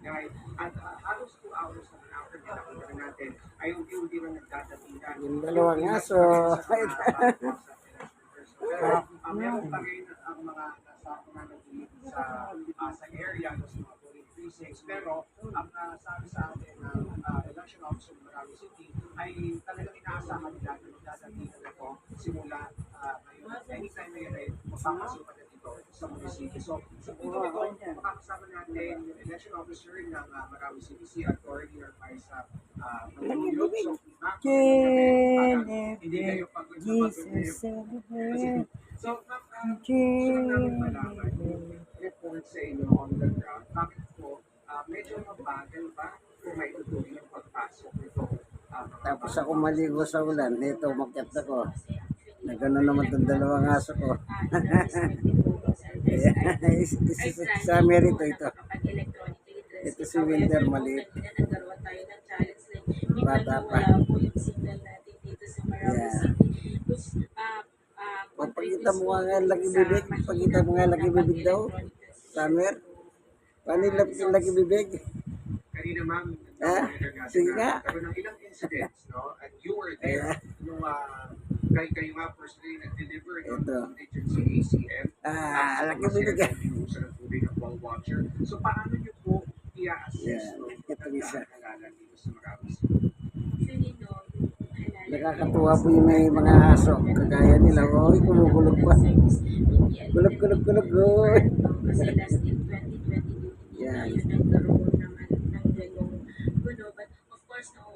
barangay. At halos 2 hours naman after pinakita natin ay unti-unti na nagdadatingan. Yung dalawang aso. Pero meron pa rin ang mga nasa nanatili sa area ng mga polling precincts. Pero ang sabi sa atin ng election officer ng Marawi City ay talagang inaasahan nila na magdadatingan ito simula ngayon. Anytime ngayon ay magpapasukan na dito sa munisipyo. So, sa punto nito, makakasama natin yung election officer ng Marawi City, si Attorney Arpaisa Manulog. So, hindi kayo pagod na pagod. So, gusto namin malaman yung report sa inyo on the ground. Bakit po, medyo mabagal ba kung may tutuloy yung pagpasok nito? Tapos ako maligo sa ulan. Dito, umakyat ako. Nagano naman itong dalawang aso ko. Sa Amerito ito. Ito si Winter, maliit. Bata pa. Yeah. Pagkita mo nga lagi bibig. Pagkita mo nga lagi bibig daw. Summer. Paano yung lagi bibig? Kanina ma'am, sige nga. karoon ng ilang incidents, no? And you were there nung kayo nga personally nag-deliver ng footage sa ACM. Lagi bibig. Sa nagtubig ng ball watcher. So, paano niyo po i-assess ito isa. halalan dito sa Marawi? Nakakatuwa po yung may mga aso. Kagaya nila. Oy, kumukulog pa. Kulog. Oy. Yan. But of course, no,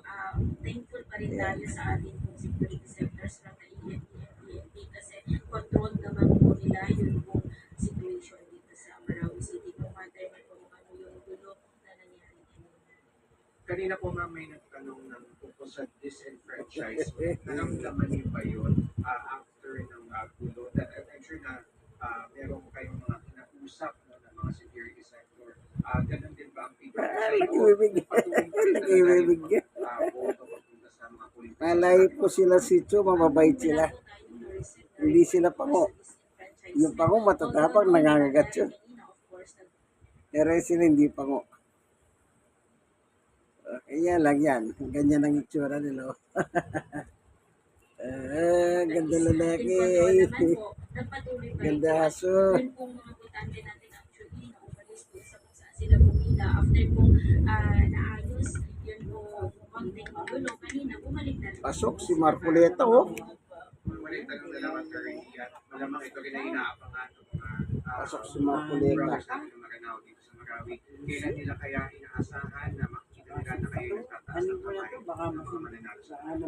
thankful pa rin tayo sa ating security sectors ng PNP kasi control naman po nila yung buong situation dito sa Marawi City kung matter na kung ano yung gulo na nangyari. Kanina po nga may nagtanong ng tungkol sa disenfranchisement. Naramdaman niyo ba yun after ng gulo? I'm sure na meron kayong mga kinausap ng mga security sector. Ganun din ba ang feedback sa Lagi-bibig. Malay po sila si Cho, mababait sila. Hindi sila pango. Yung pango matatapang, nangangagat yun. Pero sila hindi pango. Kaya lang yan. Ganyan ang itsura nila. Ganda lalaki. Ganda aso. Yun pong mga butante natin actually na umalis po sa kung saan sila bumila. After pong naayos, yun po konting magulo. Kanina, bumalik na rin. Pasok si Marcoleta, oh. Walang tanong na lang ang malamang ito rin na inaabangan ng mga Pasok si Marcoleta. brothers natin ng Maranao dito sa Marawi. Kailan nila kaya inaasahan na makikita nila na kayo nagtataas ng kamay ng mga mananalo sa Of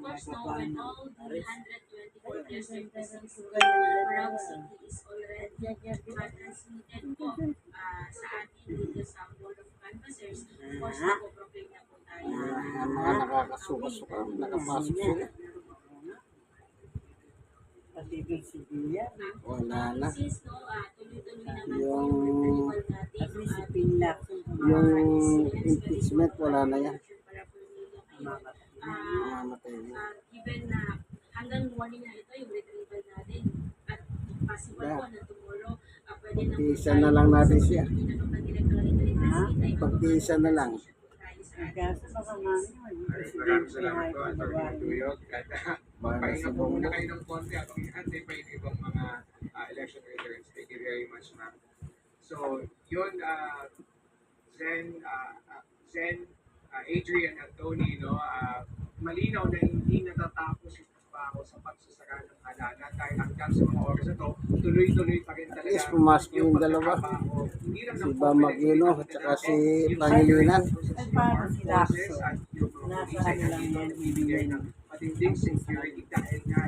course, no, with all the 124 plus represents Marawi City is already transmitted po sa atin dito sa Board of Canvassers. Of course, nag-proclaim na po tayo. Mga nakakasuka-suka, nakapasok sila. Wala na. Since no, tuloy-tuloy naman Yung- po yung renewal natin ng ating Yung impeachment, wala na yan. para po nila ngayon. Mamamatay na. Given na hanggang morning na ito yung retrieval natin at possible po na tomorrow pwede na Pagtiisan na lang natin siya. Pagtiisan Pagtiisan na lang. Maraming salamat po, Atty. Tuyog. At magpahinga po muna kayo ng konti at antay pa yung ibang mga election returns. Thank you very much, ma'am. So, yun, Zen, Adrian at Tony, no, malinaw na hindi natatapos yung trabaho sa pagsasaka ng halalan dahil hanggang sa mga oras na to, tuloy-tuloy pa rin At talaga least pumasok yung dalawa. pagkakabaho. Hindi lang Si ng Bam Aquino at saka si Pangilinan. At yung mga pulis ay hindi nagbibigay ng matinding security dahil nga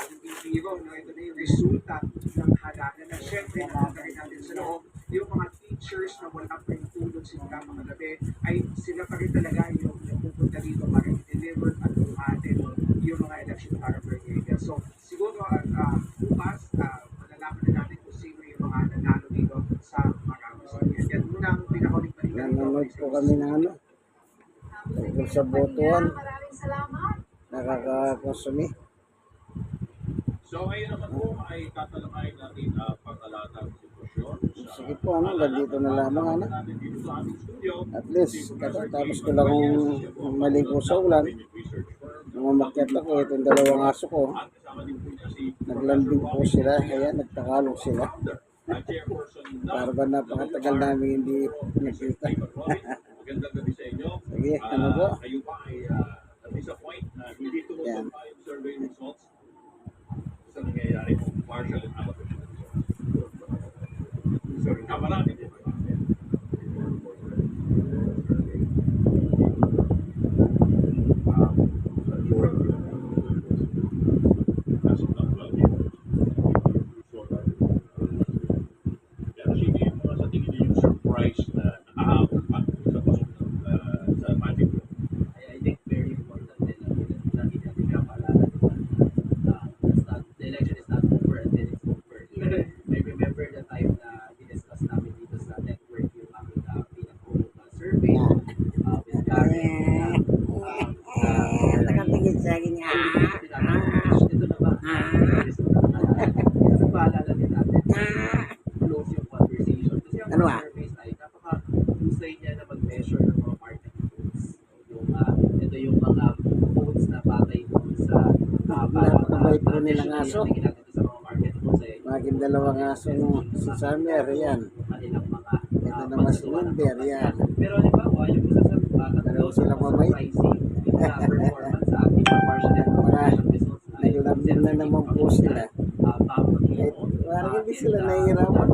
hindi biro, no, ito na yung resulta ng halalan na syempre nakita rin natin sa loob yung mga teachers na wala pa yung tulog sila mga gabi ay sila pa rin talaga yung pupunta dito para i-deliver at buhatin yung mga election para per area. So siguro bukas malalaman na natin kung sino yung mga nanalo dito sa Marawi. So yan muna ang pinakaling balikan. Nanonood po kami ng ano. Tungkol sa botohan. Maraming salamat. Nakakakonsumi. So ngayon naman po ay tatalakayin natin ang pagkalatag sitwasyon Sige po, ano, dito na lamang, ano. At least, tapos ko lang maligo sa ulan. Nung umakyat ako, itong dalawang aso ko, naglambing po sila, ayan, nagtakalog sila. Para ba napakatagal namin hindi nakita. Sige, ano po? Yan. I think very important din na lagi natin pinapaalala, di ba? The election is not over until it's over. I remember the time na diniscuss namin dito sa network yung aming pinako survey with Karen. Nakatingin sa akin niya. Ito na ba? Kasi paalala din natin. Close yung conversation. Kasi ang Ano mga surveys ay napaka-husay niya na mag-measure ng mga market votes. Ito yung mga votes na batay doon sa Napakabait po nilang aso. tingin natin sa mga market votes ay Maging dalawang aso mo. Si Samer, yan. kanilang mga Ito naman si Wonder, yan. pero halimbawa yung isa sa Pareho silang mabait. pricing performance sa ating partial and partial results ay Naglambing na naman po sila. Parang hindi sila nahihirapan.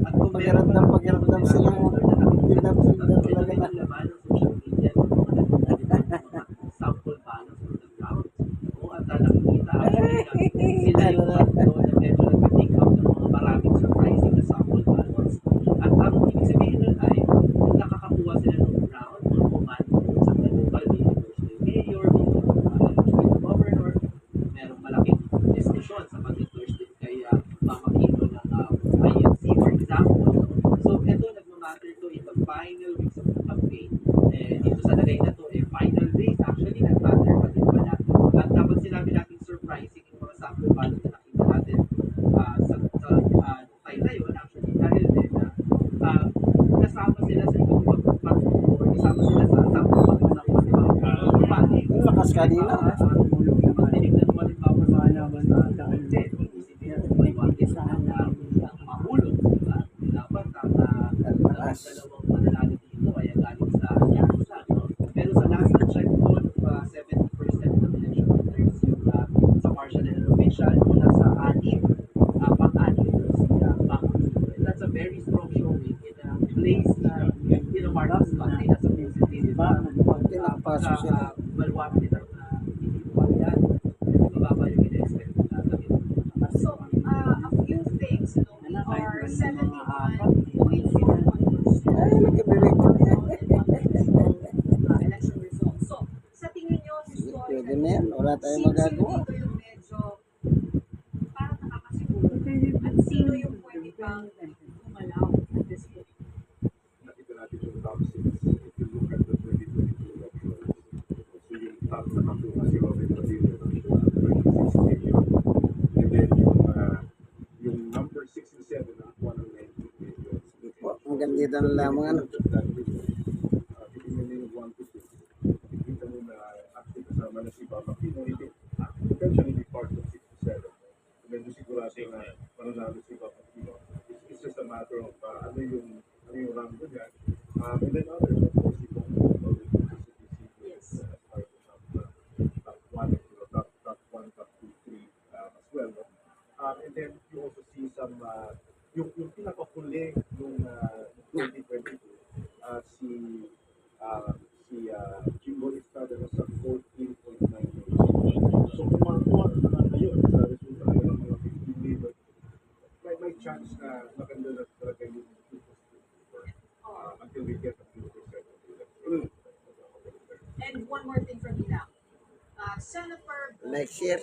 At kung meron Pakiramdam sila. Pinapilda talaga na. laman ng social media ng mga nagdadala ng mga sample ballots from the crowd. Kung at nakikita sila yung mga na medyo nag-pick up ng mga maraming surprising na sample ballots. At ang ibig sabihin nun ay nakakakuha sila ng ground or command sa local leaders, mayor, governor, merong malaking diskusyon sa pag-endorse din kay Mama Kino ng INC, for example. So, ito nagmamatter to in the final weeks of the campaign. Dito sa lagay na to, final days, actually, nag-matter pa din pala. At dapat sinabi natin surprising yung mga sample ballot na nakita natin sa time na yun, actually, dahil din na kasama sila sa ibang pag-patuloy, or kasama sila sa sample ballot na nakuha, di ba? Ang lakas kanina. Pag tinignan mo, halimbawa, sa halaman na dahil din, isipin natin maliwanag sa Pangulo, di ba? Dapat ang dalawang mananalo dito ay galing sa Yasa, no? Pero sa last na check ko, 70% ng election voters yung sa partial and official, mula sa pang-anim si Pangulo. That's a very strong showing in a place na Marcos County, that's a positive, Pinapasok sila. maluwag din ang hindi mo yan. Mababa yung ina-expect na sabihin. So, a few things, are 71.41% Ay, nagkabibig. election results. So, sa tingin nyo, Pwede na yan. Wala tayong magagawa. Sino yung medyo parang nakakasiguro? At sino yung pwede pang kumalaw at this point? Nakita natin yung top 6. If you look at the 2022 elections, so yung top na nakuha si Robin Padilla ng 36 million. And then yung number 6 and 7 nakuha ng 19 million. Hanggang dito na lamang, ano. Titignan nyo yung 1 to 2. Kita mo na active kasama na si Papa Pino. Hindi, potentially be part of 6 to 7. Medyo sigurado na pananalo si Papa Pino. It's just a matter of ano yung rango niya. And then others, of course, si Bongo, Yes. part of top 1, top 1, top 2, 3 as well. No? And then you also see some, yung pinakahuli nung 2022, si Jimbo Estrada na sa 14.9 million. So kung makuha na ngayon sa resulta ng mga 15 million, may chance na maganda na talaga yung until we get a few percent of the electoral. And one more thing from me now. Senator Like, share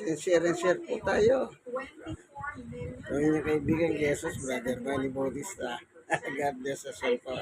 po tayo. 24 million. Kung inyong kaibigan, Jesus, Brother Manny Bautista. God bless us all po.